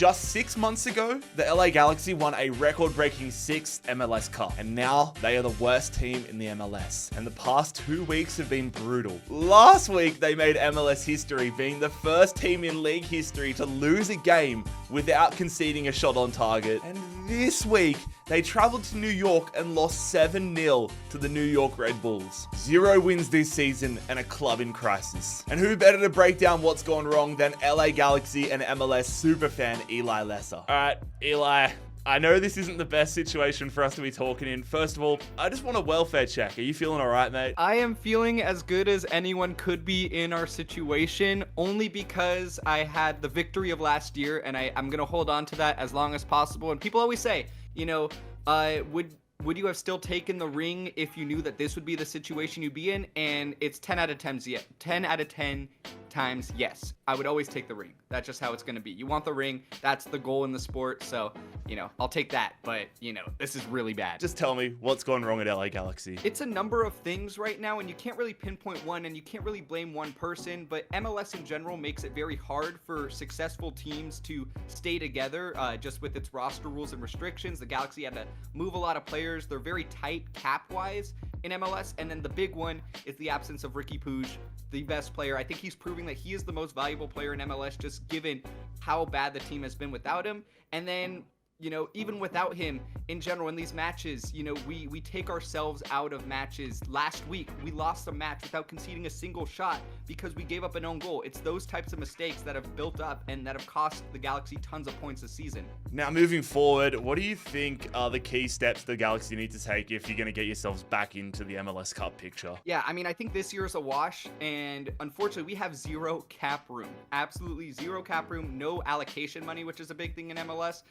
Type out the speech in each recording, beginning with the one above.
Just 6 months ago, the LA Galaxy won a record-breaking 6th MLS Cup, and now they are the worst team in the MLS. And the past 2 weeks have been brutal. Last week, they made MLS history, being the first team in league history to lose a game without conceding a shot on target. And this week, they traveled to New York and lost 7-0 to the New York Red Bulls. 0 wins this season and a club in crisis. And who better to break down what's gone wrong than LA Galaxy and MLS superfan Eli Lesser. All right, Eli, I know this isn't the best situation for us to be talking in. First of all, I just want a welfare check. Are you feeling all right, mate? I am feeling as good as anyone could be in our situation, only because I had the victory of last year, and I'm going to hold on to that as long as possible. And people always say, you know, would you have still taken the ring if you knew that this would be the situation you'd be in? And it's 10 out of 10 times yes. I would always take the ring. That's just how it's going to be. You want the ring. That's the goal in the sport. So, you know, I'll take that. But, you know, this is really bad. Just tell me what's gone wrong at LA Galaxy. It's a number of things right now, and you can't really pinpoint one, and you can't really blame one person, but MLS in general makes it very hard for successful teams to stay together, just with its roster rules and restrictions. The Galaxy had to move a lot of players. They're very tight cap-wise in MLS, and then the big one is the absence of Riqui Puig, the best player. I think he's proving that he is the most valuable player in MLS, just given how bad the team has been without him. And then, you know, even without him in general in these matches, you know, we take ourselves out of matches. Last week, we lost a match without conceding a single shot because we gave up an own goal. It's those types of mistakes that have built up and that have cost the Galaxy tons of points this season. Now, moving forward, what do you think are the key steps the Galaxy need to take if you're going to get yourselves back into the MLS Cup picture? Yeah, I mean, I think this year is a wash, and unfortunately, we have zero cap room. Absolutely zero cap room, no allocation money, which is a big thing in MLS.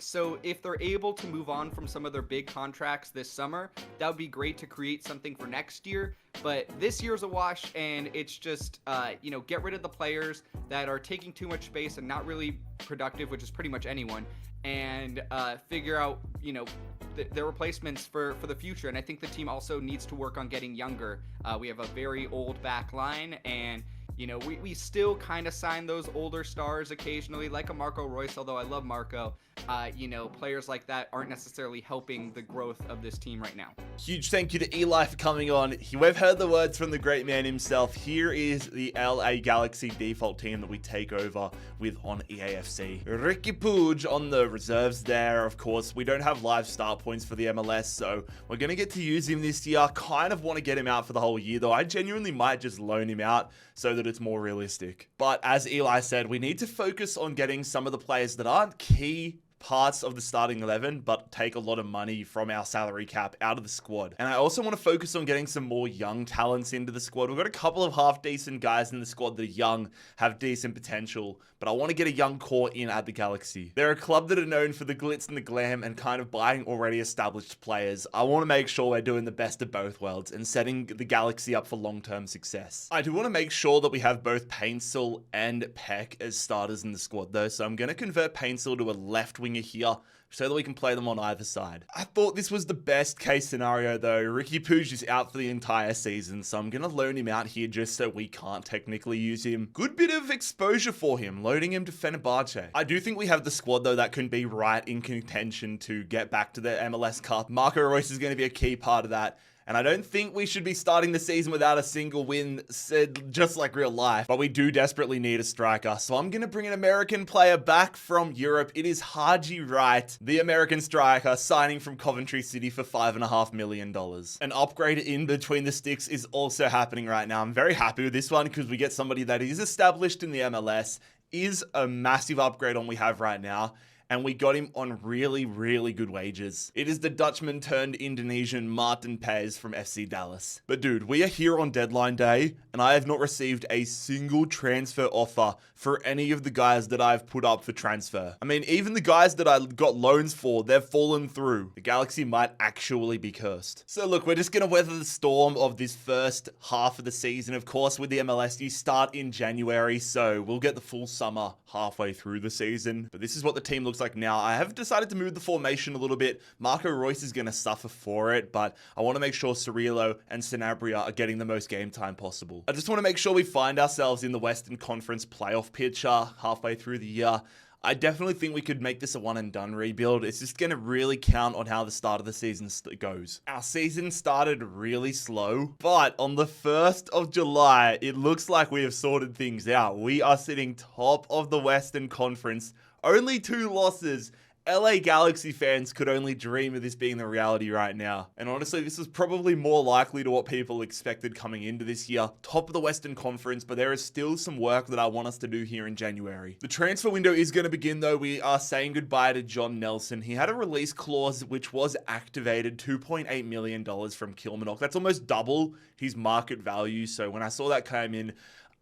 So if they're able to move on from some of their big contracts this summer, that would be great to create something for next year. But this year's a wash, and it's just, you know, get rid of the players that are taking too much space and not really productive, which is pretty much anyone, and figure out, you know, their replacements for the future. And I think the team also needs to work on getting younger. We have a very old back line, and you know, we still kind of sign those older stars occasionally, like a Marco Reus, although I love Marco. You know, players like that aren't necessarily helping the growth of this team right now. Huge thank you to Eli for coming on. We've heard the words from the great man himself. Here is the LA Galaxy default team that we take over with on EAFC. Riqui Puig on the reserves there. Of course, we don't have live start points for the MLS, so we're going to get to use him this year. Kind of want to get him out for the whole year, though. I genuinely might just loan him out so that it's more realistic. But as Eli said, we need to focus on getting some of the players that aren't key parts of the starting 11, but take a lot of money from our salary cap out of the squad. And I also want to focus on getting some more young talents into the squad. We've got a couple of half-decent guys in the squad that are young, have decent potential, but I want to get a young core in at the Galaxy. They're a club that are known for the glitz and the glam and kind of buying already established players. I want to make sure we're doing the best of both worlds and setting the Galaxy up for long-term success. I do want to make sure that we have both Paintsel and Peck as starters in the squad though, so I'm going to convert Paintsel to a left winger here so that we can play them on either side. I thought this was the best case scenario though. Riqui Puig is out for the entire season, so I'm going to loan him out here just so we can't technically use him. Good bit of exposure for him, loading him to Fenerbahce. I do think we have the squad though that can be right in contention to get back to the MLS Cup. Marco Reus is going to be a key part of that. And I don't think we should be starting the season without a single win, said just like real life. But we do desperately need a striker. So I'm going to bring an American player back from Europe. It is Haji Wright, the American striker, signing from Coventry City for $5.5 million. An upgrade in between the sticks is also happening right now. I'm very happy with this one because we get somebody that is established in the MLS, is a massive upgrade on what we have right now. And we got him on really, really good wages. It is the Dutchman turned Indonesian Martin Pez from FC Dallas. But dude, we are here on deadline day, and I have not received a single transfer offer for any of the guys that I've put up for transfer. I mean, even the guys that I got loans for, they've fallen through. The Galaxy might actually be cursed. So look, we're just going to weather the storm of this first half of the season. Of course, with the MLS, you start in January, so we'll get the full summer halfway through the season. But this is what the team looks like now. I have decided to move the formation a little bit. Marco Reus is going to suffer for it, but I want to make sure Cirillo and Sanabria are getting the most game time possible. I just want to make sure we find ourselves in the Western Conference playoff picture halfway through the year. I definitely think we could make this a one and done rebuild. It's just going to really count on how the start of the season goes. Our season started really slow, but on the 1st of July, it looks like we have sorted things out. We are sitting top of the Western Conference, only 2 losses. LA Galaxy fans could only dream of this being the reality right now. And honestly, this was probably more likely to what people expected coming into this year. Top of the Western Conference, but there is still some work that I want us to do here in January. The transfer window is going to begin though. We are saying goodbye to John Nelson. He had a release clause which was activated, $2.8 million from Kilmarnock. That's almost double his market value. So when I saw that come in,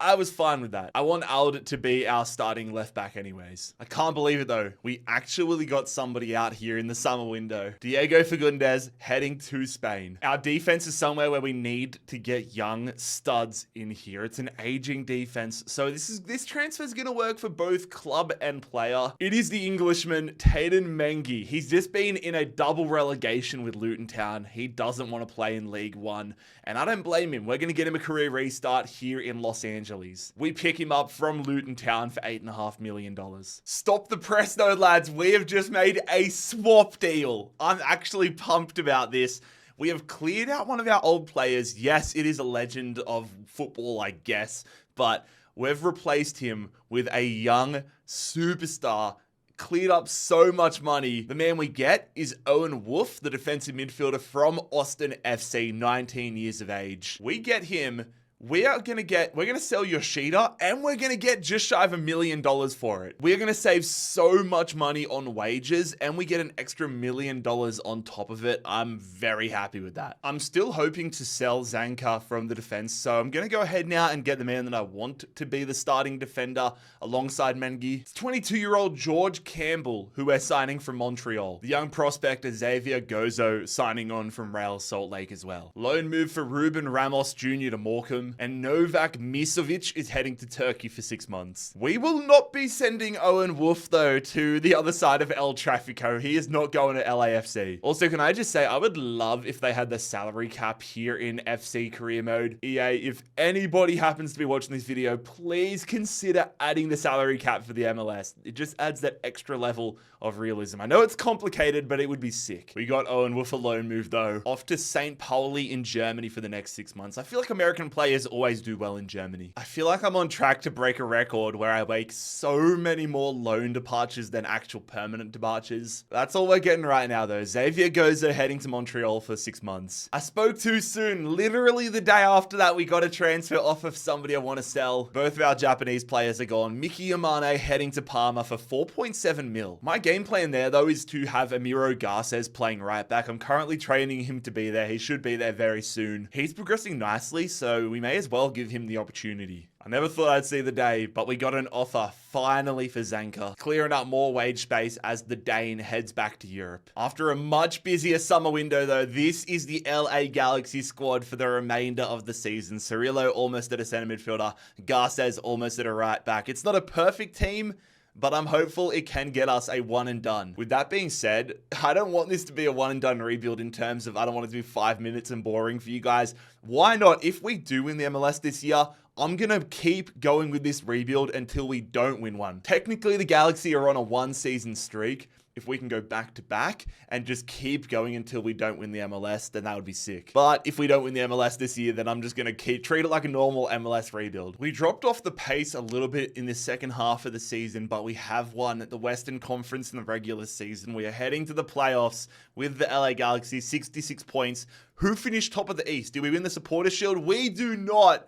I was fine with that. I want Ald to be our starting left back anyways. I can't believe it though. We actually got somebody out here in the summer window. Diego Fagundes heading to Spain. Our defense is somewhere where we need to get young studs in here. It's an aging defense. So this transfer is going to work for both club and player. It is the Englishman, Tayden Mengi. He's just been in a double relegation with Luton Town. He doesn't want to play in League One. And I don't blame him. We're going to get him a career restart here in Los Angeles. We pick him up from Luton Town for $8.5 million. Stop the press though, lads. We have just made a swap deal. I'm actually pumped about this. We have cleared out one of our old players. Yes, it is a legend of football, I guess, but we've replaced him with a young superstar. Cleared up so much money. The man we get is Owen Wolf, the defensive midfielder from Austin FC, 19 years of age. We get him. We're going to sell Yoshida and we're going to get just shy of $1 million for it. We're going to save so much money on wages and we get an extra $1 million on top of it. I'm very happy with that. I'm still hoping to sell Zanka from the defense. So I'm going to go ahead now and get the man that I want to be the starting defender alongside Mengi. It's 22-year-old George Campbell, who we're signing from Montreal. The young prospect Xavier Gozo signing on from Real Salt Lake as well. Loan move for Ruben Ramos Jr. to Morecambe. And Novak Misovic is heading to Turkey for 6 months. We will not be sending Owen Wolf, though, to the other side of El Trafico. He is not going to LAFC. Also, can I just say, I would love if they had the salary cap here in FC career mode. EA, if anybody happens to be watching this video, please consider adding the salary cap for the MLS. It just adds that extra level of realism. I know it's complicated, but it would be sick. We got Owen Wolf a loan move, though. Off to St. Pauli in Germany for the next 6 months. I feel like American players always do well in Germany. I feel like I'm on track to break a record where I make so many more loan departures than actual permanent departures. That's all we're getting right now though. Xavier Gozo heading to Montreal for 6 months. I spoke too soon. Literally the day after that, we got a transfer off of somebody I want to sell. Both of our Japanese players are gone. Miki Yamane heading to Parma for 4.7 mil. My game plan there though is to have Amiro Garces playing right back. I'm currently training him to be there. He should be there very soon. He's progressing nicely, so we may as well give him the opportunity. I never thought I'd see the day, but we got an offer finally for Zanka, clearing up more wage space as the Dane heads back to Europe. After a much busier summer window though, this is the LA Galaxy squad for the remainder of the season. Cirillo almost at a center midfielder, Garces almost at a right back. It's not a perfect team, but I'm hopeful it can get us a one and done. With that being said, I don't want this to be a one and done rebuild in terms of I don't want it to be 5 minutes and boring for you guys. Why not? If we do win the MLS this year, I'm going to keep going with this rebuild until we don't win one. Technically, the Galaxy are on a 1-season streak. If we can go back to back and just keep going until we don't win the MLS, then that would be sick. But if we don't win the MLS this year, then I'm just going to treat it like a normal MLS rebuild. We dropped off the pace a little bit in the second half of the season, but we have won the Western Conference in the regular season. We are heading to the playoffs with the LA Galaxy, 66 points. Who finished top of the East? Did we win the Supporters Shield? We do not.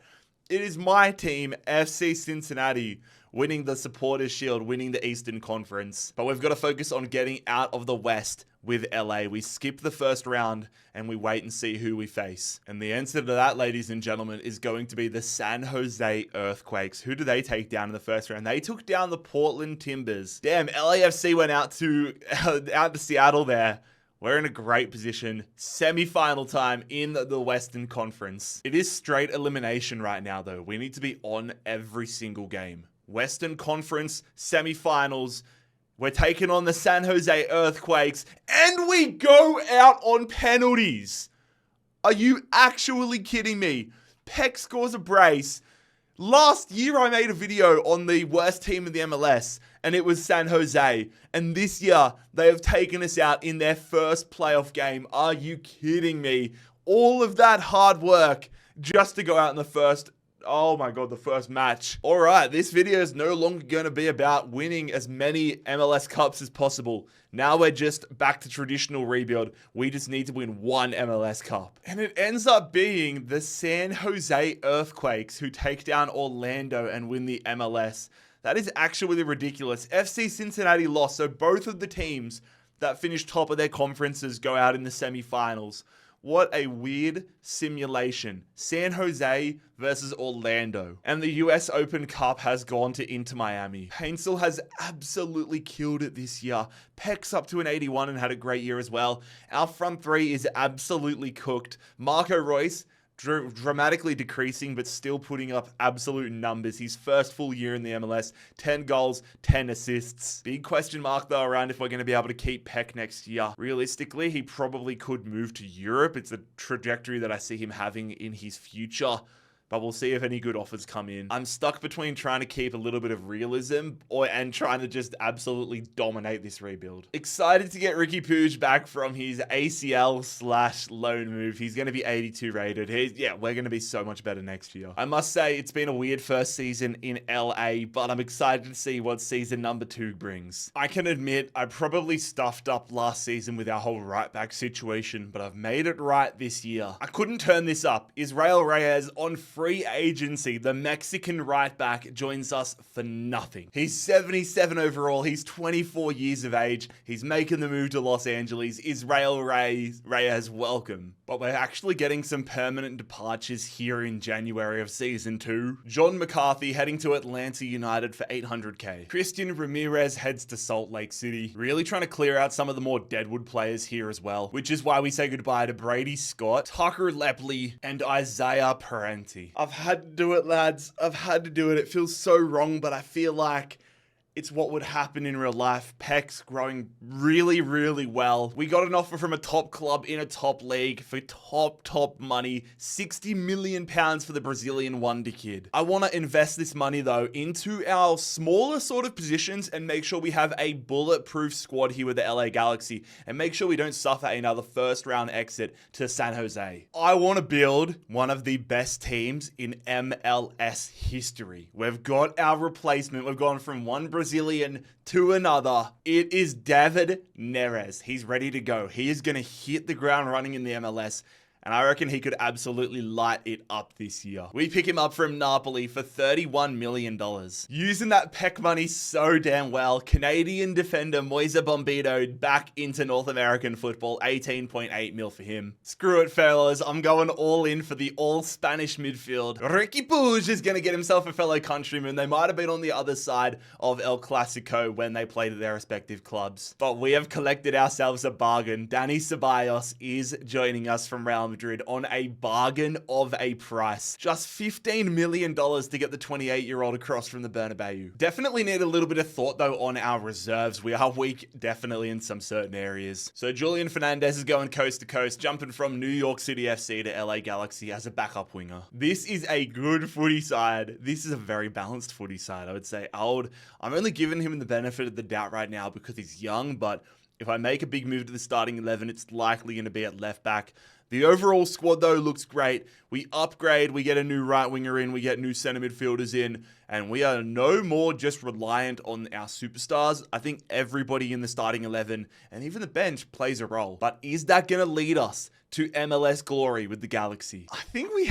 It is my team, FC Cincinnati, winning the Supporters Shield, winning the Eastern Conference. But we've got to focus on getting out of the West with LA. We skip the first round and we wait and see who we face. And the answer to that, ladies and gentlemen, is going to be the San Jose Earthquakes. Who do they take down in the first round? They took down the Portland Timbers. Damn, LAFC went out to Seattle there. We're in a great position. Semi-final time in the Western Conference. It is straight elimination right now, though. We need to be on every single game. Western Conference semi-finals. We're taking on the San Jose Earthquakes, and we go out on penalties. Are you actually kidding me? Peck scores a brace. Last year, I made a video on the worst team in the MLS, and it was San Jose. And this year, they have taken us out in their first playoff game. Are you kidding me? All of that hard work just to go out in the first, oh my god, the first match. All right, this video is no longer going to be about winning as many MLS Cups as possible. Now we're just back to traditional rebuild. We just need to win one MLS Cup. And it ends up being the San Jose Earthquakes who take down Orlando and win the MLS. That is actually ridiculous. FC Cincinnati lost, so both of the teams that finished top of their conferences go out in the semifinals. What a weird simulation. San Jose versus Orlando. And the US Open Cup has gone to Inter Miami. Paintsel has absolutely killed it this year. Peck's up to an 81 and had a great year as well. Our front three is absolutely cooked. Marco Reus, dramatically decreasing, but still putting up absolute numbers. His first full year in the MLS, 10 goals, 10 assists. Big question mark though around if we're going to be able to keep Peck next year. Realistically, he probably could move to Europe. It's a trajectory that I see him having in his future. But we'll see if any good offers come in. I'm stuck between trying to keep a little bit of realism and trying to just absolutely dominate this rebuild. Excited to get Riqui Puig back from his ACL/loan move. He's going to be 82 rated. We're going to be so much better next year. I must say, it's been a weird first season in LA, but I'm excited to see what season number 2 brings. I can admit I probably stuffed up last season with our whole right back situation, but I've made it right this year. I couldn't turn this up. Israel Reyes on free agency, the Mexican right back, joins us for nothing. He's 77 overall. He's 24 years of age. He's making the move to Los Angeles. Israel Reyes, welcome. But we're actually getting some permanent departures here in January of season 2. John McCarthy heading to Atlanta United for $800K. Christian Ramirez heads to Salt Lake City. Really trying to clear out some of the more Deadwood players here as well, which is why we say goodbye to Brady Scott, Tucker Lepley, and Isaiah Parenti. I've had to do it, lads. I've had to do it. It feels so wrong, but I feel like it's what would happen in real life. Peck's growing really, really well. We got an offer from a top club in a top league for top money. 60 million pounds for the Brazilian wonder kid. I want to invest this money though into our smaller sort of positions and make sure we have a bulletproof squad here with the LA Galaxy and make sure we don't suffer another first round exit to San Jose. I want to build one of the best teams in MLS history. We've got our replacement. We've gone from one Brazilian to another. It is David Neres. He's ready to go. He is going to hit the ground running in the MLS. And I reckon he could absolutely light it up this year. We pick him up from Napoli for $31 million. Using that Peck money so damn well, Canadian defender Moise Bombito back into North American football, 18.8 mil for him. Screw it, fellas. I'm going all in for the all-Spanish midfield. Riqui Puig is going to get himself a fellow countryman. They might have been on the other side of El Clasico when they played at their respective clubs. But we have collected ourselves a bargain. Dani Ceballos is joining us from Real Madrid on a bargain of a price. Just $15 million to get the 28-year-old across from the Bernabeu. Definitely need a little bit of thought though on our reserves. We are weak definitely in some certain areas. So Julian Fernandez is going coast to coast, jumping from New York City FC to LA Galaxy as a backup winger. This is a good footy side. This is a very balanced footy side, I would say. I'm only giving him the benefit of the doubt right now because he's young, but if I make a big move to the starting 11, it's likely going to be at left back. The overall squad, though, looks great. We upgrade, we get a new right winger in, we get new center midfielders in, and we are no more just reliant on our superstars. I think everybody in the starting 11 and even the bench plays a role. But is that going to lead us to MLS glory with the Galaxy? I think we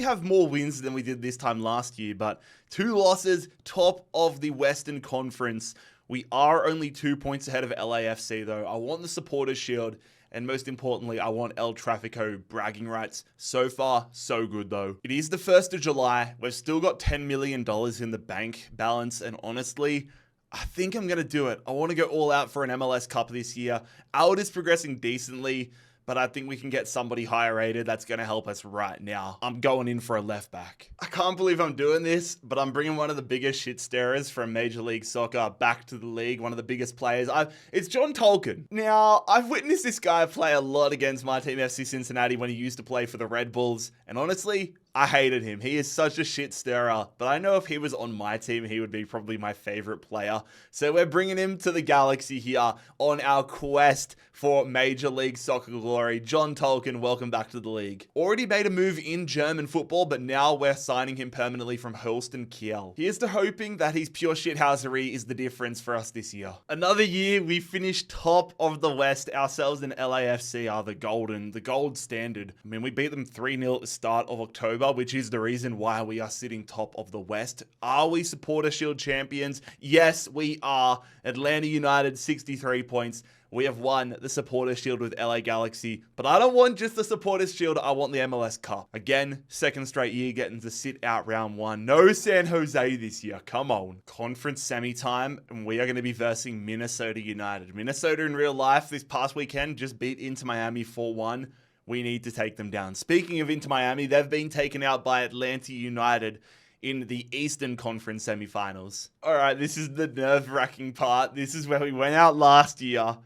have more wins than we did this time last year, but 2 losses, top of the Western Conference. We are only 2 points ahead of LAFC, though. I want the Supporters Shield. And most importantly, I want El Trafico bragging rights. So far, so good though. It is the 1st of July. We've still got $10 million in the bank balance. And honestly, I think I'm going to do it. I want to go all out for an MLS Cup this year. Out is progressing decently, but I think we can get somebody higher rated that's going to help us right now. I'm going in for a left back. I can't believe I'm doing this, but I'm bringing one of the biggest shit stirrers from Major League Soccer back to the league, one of the biggest players. It's John Tolkien. Now, I've witnessed this guy play a lot against my team, FC Cincinnati, when he used to play for the Red Bulls, and honestly, I hated him. He is such a shit stirrer, but I know if he was on my team, he would be probably my favorite player. So we're bringing him to the Galaxy here on our quest for Major League Soccer glory. John Tolkien, welcome back to the league. Already made a move in German football, but now we're signing him permanently from Holstein Kiel. Here's to hoping that his pure shithousery is the difference for us this year. Another year, we finished top of the West. Ourselves and LAFC are the gold standard. I mean, we beat them 3-0 at the start of October, which is the reason why we are sitting top of the West. Are we Supporter Shield champions? Yes, we are. Atlanta United, 63 points. We have won the Supporter Shield with LA Galaxy, but I don't want just the Supporter Shield, I want the MLS Cup. Again, second straight year getting to sit out round one. No San Jose this year, come on. Conference semi time, and we are going to be versing Minnesota United. Minnesota in real life this past weekend just beat Inter Miami 4-1. We need to take them down. Speaking of Inter Miami, they've been taken out by Atlanta United in the Eastern Conference semifinals. All right, this is the nerve-wracking part. This is where we went out last year.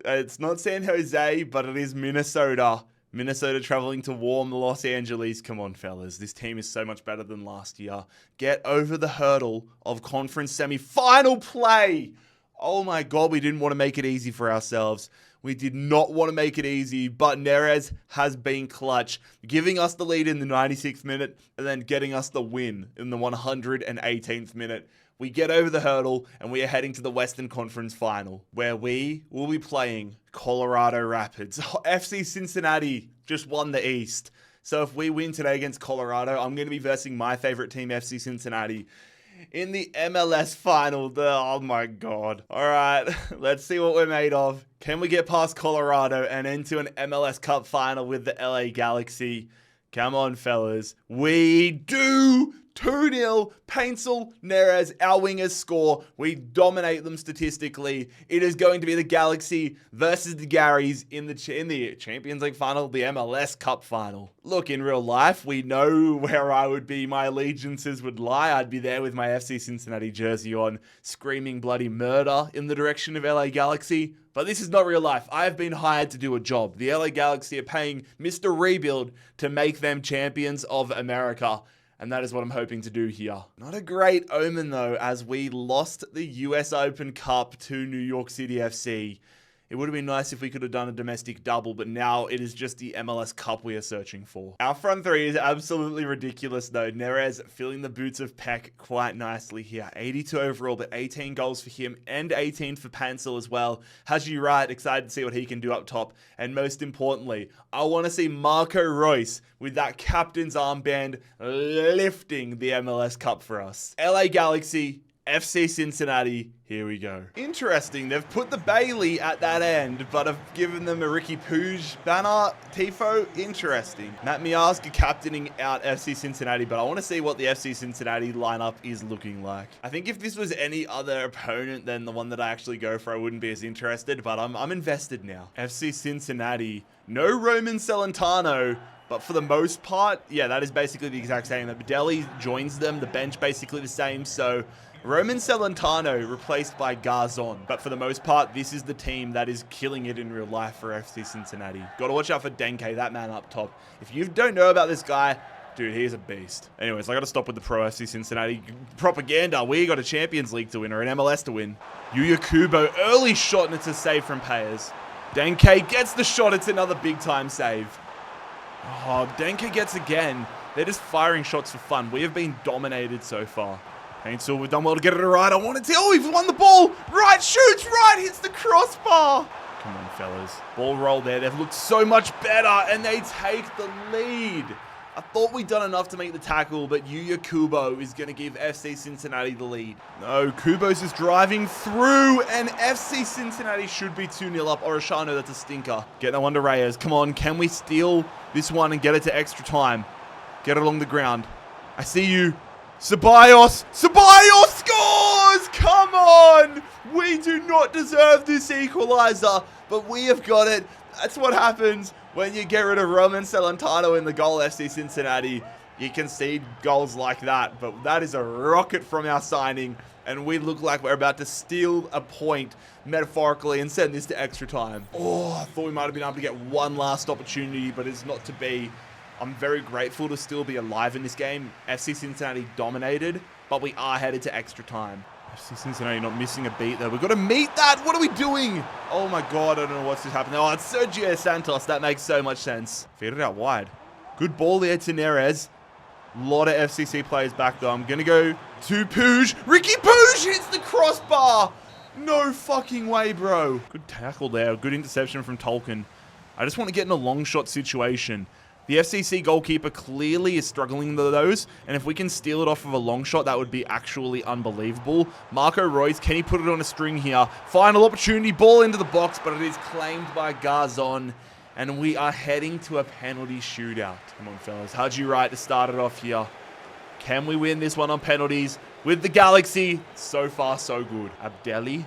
It's not San Jose, but it is Minnesota. Minnesota traveling to warm Los Angeles. Come on, fellas. This team is so much better than last year. Get over the hurdle of conference semi-final play. Oh my God, we didn't want to make it easy for ourselves. We did not want to make it easy, but Neres has been clutch, giving us the lead in the 96th minute and then getting us the win in the 118th minute. We get over the hurdle and we are heading to the Western Conference Final, where we will be playing Colorado Rapids. FC Cincinnati just won the East. So if we win today against Colorado, I'm going to be versing my favorite team, FC Cincinnati, in the MLS Final. Oh my God. All right, let's see what we're made of. Can we get past Colorado and into an MLS Cup final with the LA Galaxy? Come on, fellas. We do. 2-0, Paintsel, Neres, our wingers score. We dominate them statistically. It is going to be the Galaxy versus the Garys in the Champions League final, the MLS Cup final. Look, in real life, we know where I would be. My allegiances would lie. I'd be there with my FC Cincinnati jersey on, screaming bloody murder in the direction of LA Galaxy. But this is not real life. I have been hired to do a job. The LA Galaxy are paying Mr. Rebuild to make them champions of America. And that is what I'm hoping to do here. Not a great omen, though, as we lost the US Open Cup to New York City FC. It would have been nice if we could have done a domestic double, but now it is just the MLS Cup we are searching for. Our front three is absolutely ridiculous, though. Neres filling the boots of Peck quite nicely here. 82 overall, but 18 goals for him and 18 for Pansel as well. Haji Wright, excited to see what he can do up top. And most importantly, I want to see Marco Reus with that captain's armband lifting the MLS Cup for us. LA Galaxy, FC Cincinnati, here we go. Interesting, they've put the Bailey at that end, but have given them a Ricky Puig banner, tifo. Interesting. Matt Miazga captaining out FC Cincinnati, but I want to see what the FC Cincinnati lineup is looking like. I think if this was any other opponent than the one that I actually go for, I wouldn't be as interested, but I'm invested now. FC Cincinnati, no Roman Celentano, but for the most part, yeah, that is basically the exact same. Abdelli joins them, the bench basically the same, so Roman Celentano replaced by Garzon. But for the most part, this is the team that is killing it in real life for FC Cincinnati. Got to watch out for Denke, that man up top. If you don't know about this guy, dude, he's a beast. Anyways, I got to stop with the pro FC Cincinnati propaganda. We got a Champions League to win or an MLS to win. Yuya Kubo, early shot, and it's a save from Payers. Denke gets the shot. It's another big-time save. Oh, Denke gets again. They're just firing shots for fun. We have been dominated so far. Paintsel, we've done well to get it right. I want to oh, we've won the ball. Right, shoots, right, hits the crossbar. Come on, fellas. Ball roll there. They've looked so much better, and they take the lead. I thought we'd done enough to make the tackle, but Yuya Kubo is going to give FC Cincinnati the lead. No, Kubo's just driving through, and FC Cincinnati should be 2-0 up. Oroshano, that's a stinker. Get that one to Reyes. Come on, can we steal this one and get it to extra time? Get it along the ground. I see you. Ceballos scores! Come on! We do not deserve this equalizer, but we have got it. That's what happens when you get rid of Roman Celentano in the goal, FC Cincinnati. You concede goals like that, but that is a rocket from our signing, and we look like we're about to steal a point, metaphorically, and send this to extra time. Oh, I thought we might have been able to get one last opportunity, but it's not to be. I'm very grateful to still be alive in this game. FC Cincinnati dominated, but we are headed to extra time. FC Cincinnati not missing a beat there. We've got to meet that. What are we doing? Oh my God, I don't know what's just happening. Oh, it's Sergio Santos. That makes so much sense. Feed it out wide. Good ball there to Neres. A lot of FCC players back though. I'm going to go to Puig. Ricky Puig hits the crossbar. No fucking way, bro. Good tackle there. Good interception from Tolkien. I just want to get in a long shot situation. The FCC goalkeeper clearly is struggling with those, and if we can steal it off of a long shot, that would be actually unbelievable. Marco Reus, can he put it on a string here? Final opportunity, ball into the box, but it is claimed by Garzon, and we are heading to a penalty shootout. Come on, fellas. Haji Wright to start it off here. Can we win this one on penalties with the Galaxy? So far, so good. Abdelli,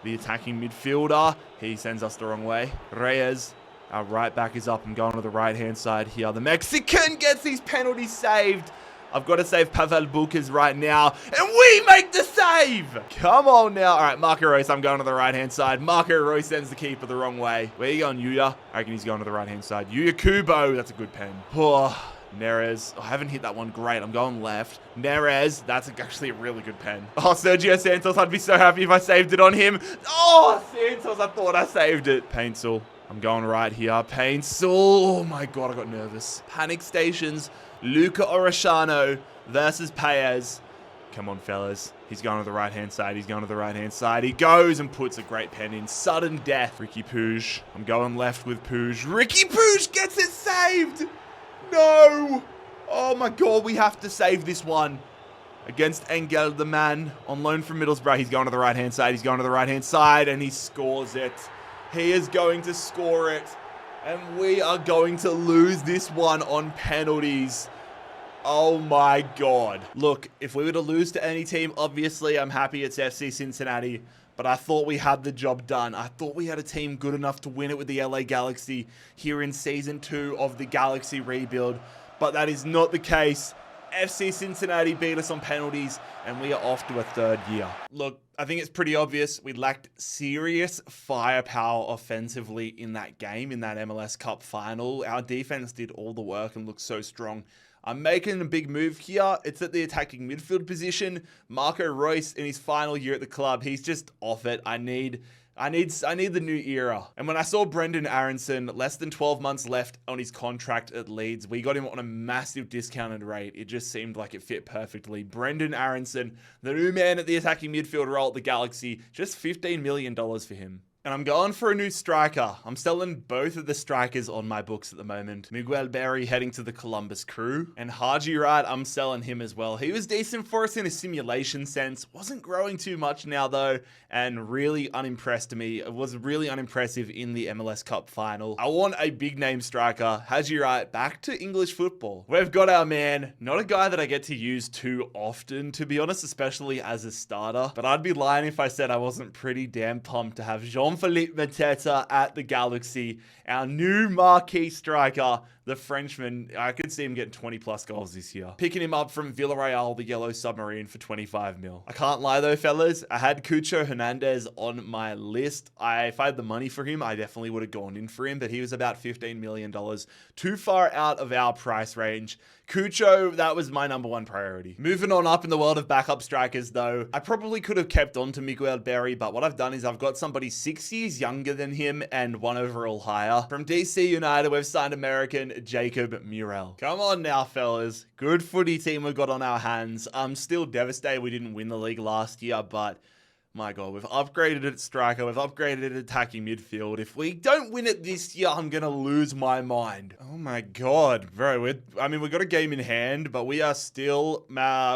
the attacking midfielder. He sends us the wrong way. Reyes. Our right back is up. I'm going to the right-hand side here. The Mexican gets his penalty saved. I've got to save Pavel Bukas right now. And we make the save! Come on now. All right, Marco Reus, I'm going to the right-hand side. Marco Reus sends the keeper the wrong way. Where are you going, Yuya? I reckon he's going to the right-hand side. Yuya Kubo. That's a good pen. Oh, Neres. I haven't hit that one great. I'm going left. Neres. That's actually a really good pen. Oh, Sergio Santos. I'd be so happy if I saved it on him. Oh, Santos. I thought I saved it. Paintsel. I'm going right here. Paintsel. Oh my God, I got nervous. Panic stations. Luca Orashano versus Paez. Come on, fellas. He's going to the right-hand side. He's going to the right-hand side. He goes and puts a great pen in. Sudden death. Ricky Puig. I'm going left with Puig. Ricky Puig gets it saved. No. Oh my God, we have to save this one. Against Engel, the man on loan from Middlesbrough. He's going to the right-hand side. He's going to the right-hand side, and he scores it. He is going to score it, and we are going to lose this one on penalties. Oh my God. Look, if we were to lose to any team, obviously I'm happy it's FC Cincinnati, but I thought we had the job done. I thought we had a team good enough to win it with the LA Galaxy here in Season 2 of the Galaxy rebuild, but that is not the case. FC Cincinnati beat us on penalties, and we are off to a third year. Look, I think it's pretty obvious we lacked serious firepower offensively in that game, in that MLS Cup final. Our defense did all the work and looked so strong. I'm making a big move here. It's at the attacking midfield position. Marco Reus, in his final year at the club, he's just off it. I need the new era. And when I saw Brendan Aronson, less than 12 months left on his contract at Leeds, we got him on a massive discounted rate. It just seemed like it fit perfectly. Brendan Aronson, the new man at the attacking midfield role at the Galaxy, just $15 million for him. And I'm going for a new striker. I'm selling both of the strikers on my books at the moment. Miguel Berry heading to the Columbus Crew. And Haji Wright, I'm selling him as well. He was decent for us in a simulation sense. Wasn't growing too much now though. And really unimpressed me. It was really unimpressive in the MLS Cup final. I want a big name striker. Haji Wright back to English football. We've got our man. Not a guy that I get to use too often, to be honest, especially as a starter. But I'd be lying if I said I wasn't pretty damn pumped to have Jean-Philippe Mateta at the Galaxy, our new marquee striker, the Frenchman. I could see him getting 20 plus goals this year. Picking him up from Villarreal, the Yellow Submarine, for 25 mil. I can't lie though, fellas. I had Cucho Hernandez on my list. If I had the money for him, I definitely would have gone in for him, but he was about $15 million. Too far out of our price range. Cucho, that was my number one priority. Moving on up in the world of backup strikers though, I probably could have kept on to Miguel Berry, but what I've done is I've got somebody 6 years younger than him and 1 overall higher. From DC United, we've signed American Jacob Murrell. Come on now, fellas. Good footy team we've got on our hands. I'm still devastated we didn't win the league last year, but my God, we've upgraded at striker. We've upgraded at attacking midfield. If we don't win it this year, I'm going to lose my mind. Oh my God, bro. We've got a game in hand, but we are still,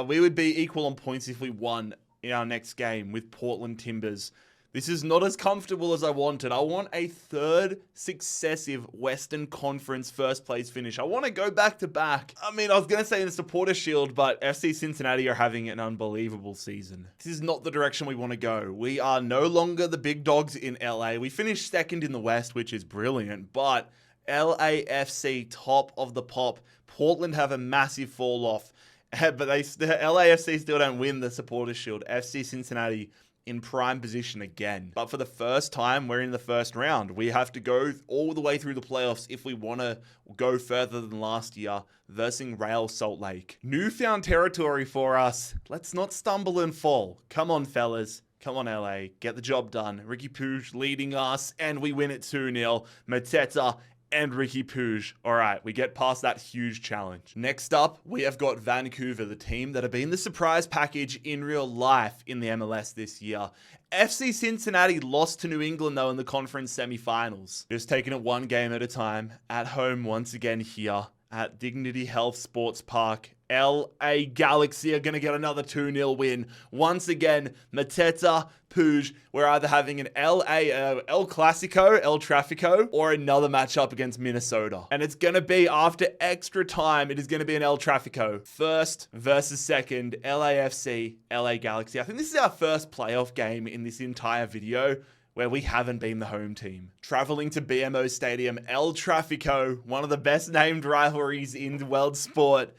we would be equal on points if we won in our next game with Portland Timbers. This is not as comfortable as I wanted. I want a third successive Western Conference first place finish. I want to go back to back. I was going to say in the Supporter Shield, but FC Cincinnati are having an unbelievable season. This is not the direction we want to go. We are no longer the big dogs in LA. We finished second in the West, which is brilliant, but LAFC top of the pop. Portland have a massive fall off, but the LAFC still don't win the Supporter Shield. FC Cincinnati in prime position again. But for the first time, we're in the first round. We have to go all the way through the playoffs if we want to go further than last year versus Real Salt Lake. Newfound territory for us. Let's not stumble and fall. Come on, fellas. Come on, LA. Get the job done. Riqui Puig leading us, and we win it 2-0. Mateta and Riqui Puig. All right, we get past that huge challenge. Next up, we have got Vancouver, the team that have been the surprise package in real life in the MLS this year. FC Cincinnati lost to New England, though, in the conference semifinals. Just taking it one game at a time. At home once again here at Dignity Health Sports Park. LA Galaxy are going to get another 2-0 win. Once again, Mateta, Puig, we're either having an El Clasico, El Trafico, or another matchup against Minnesota. And it's going to be after extra time, it is going to be an El Trafico. First versus second, LAFC, LA Galaxy. I think this is our first playoff game in this entire video where we haven't been the home team. Traveling to BMO Stadium, El Trafico, one of the best named rivalries in world sport.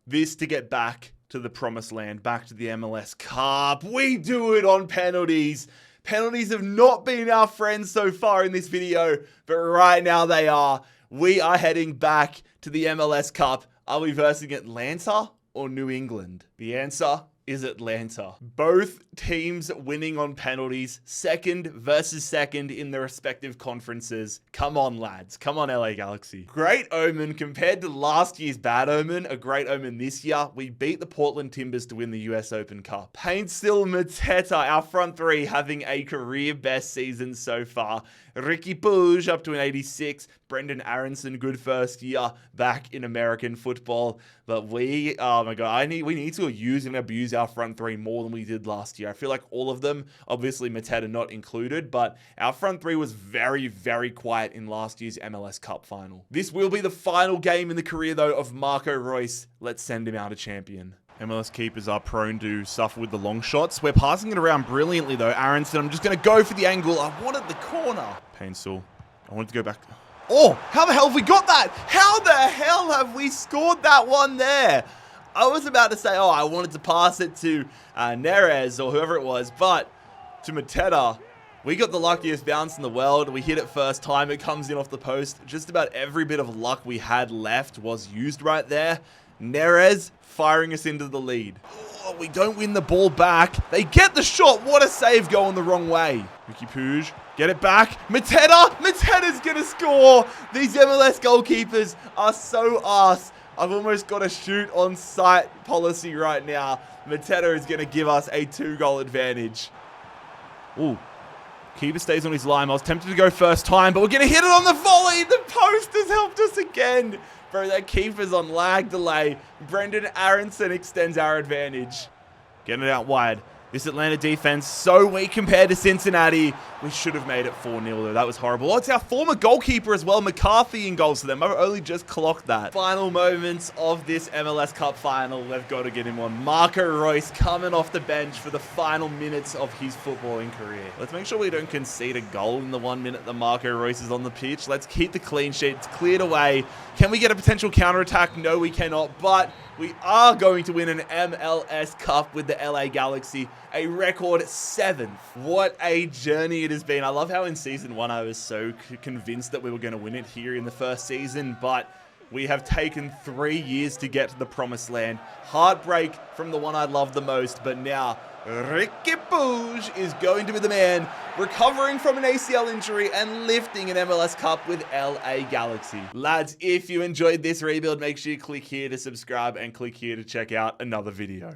This to get back to the promised land, back to the MLS Cup. We do it on penalties. Penalties have not been our friends so far in this video, but right now they are. We are heading back to the MLS Cup. Are we versing Atlanta or New England? The answer is Atlanta. Both teams winning on penalties, second versus second in their respective conferences. Come on, lads. Come on, LA Galaxy. Great omen compared to last year's bad omen. A great omen this year. We beat the Portland Timbers to win the US Open Cup. Paint still Mateta, our front three, having a career best season so far. Riqui Puig up to an 86. Brendan Aronson, good first year back in American football. But we, oh my God, we need to use and abuse our front three more than we did last year. I feel like all of them, obviously Mateta not included, but our front three was very, very quiet in last year's MLS Cup final. This will be the final game in the career, though, of Marco Reus. Let's send him out a champion. MLS keepers are prone to suffer with the long shots. We're passing it around brilliantly, though. Aronson, I'm just going to go for the angle. I wanted the corner. Painful. I wanted to go back. Oh, how the hell have we got that? How the hell have we scored that one there? I was about to say, oh, I wanted to pass it to Neres or whoever it was, but to Mateta. We got the luckiest bounce in the world. We hit it first time. It comes in off the post. Just about every bit of luck we had left was used right there. Neres firing us into the lead. Oh, we don't win the ball back. They get the shot. What a save going the wrong way. Riqui Puig, get it back. Mateta's going to score. These MLS goalkeepers are so arse. I've almost got a shoot on sight policy right now. Mateta is going to give us a 2-goal advantage. Ooh. Keeper stays on his line. I was tempted to go first time, but we're going to hit it on the volley. The post has helped us again. Bro, that keeper's on lag delay. Brendan Aronson extends our advantage. Getting it out wide. This Atlanta defense so weak compared to Cincinnati. We should have made it 4-0 though. That was horrible. Oh, it's our former goalkeeper as well, McCarthy, in goals for them. I've only just clocked that. Final moments of this MLS Cup final. We've got to get him on. Marco Reus coming off the bench for the final minutes of his footballing career. Let's make sure we don't concede a goal in the 1 minute that Marco Reus is on the pitch. Let's keep the clean sheet. It's cleared away. Can we get a potential counterattack? No, we cannot. But we are going to win an MLS Cup with the LA Galaxy. A record 7th. What a journey it has been. I love how in season 1 I was so convinced that we were going to win it here in the first season, but we have taken 3 years to get to the promised land. Heartbreak from the one I love the most, but now Riqui Puig is going to be the man, recovering from an ACL injury and lifting an MLS Cup with LA Galaxy. Lads, if you enjoyed this rebuild, make sure you click here to subscribe and click here to check out another video.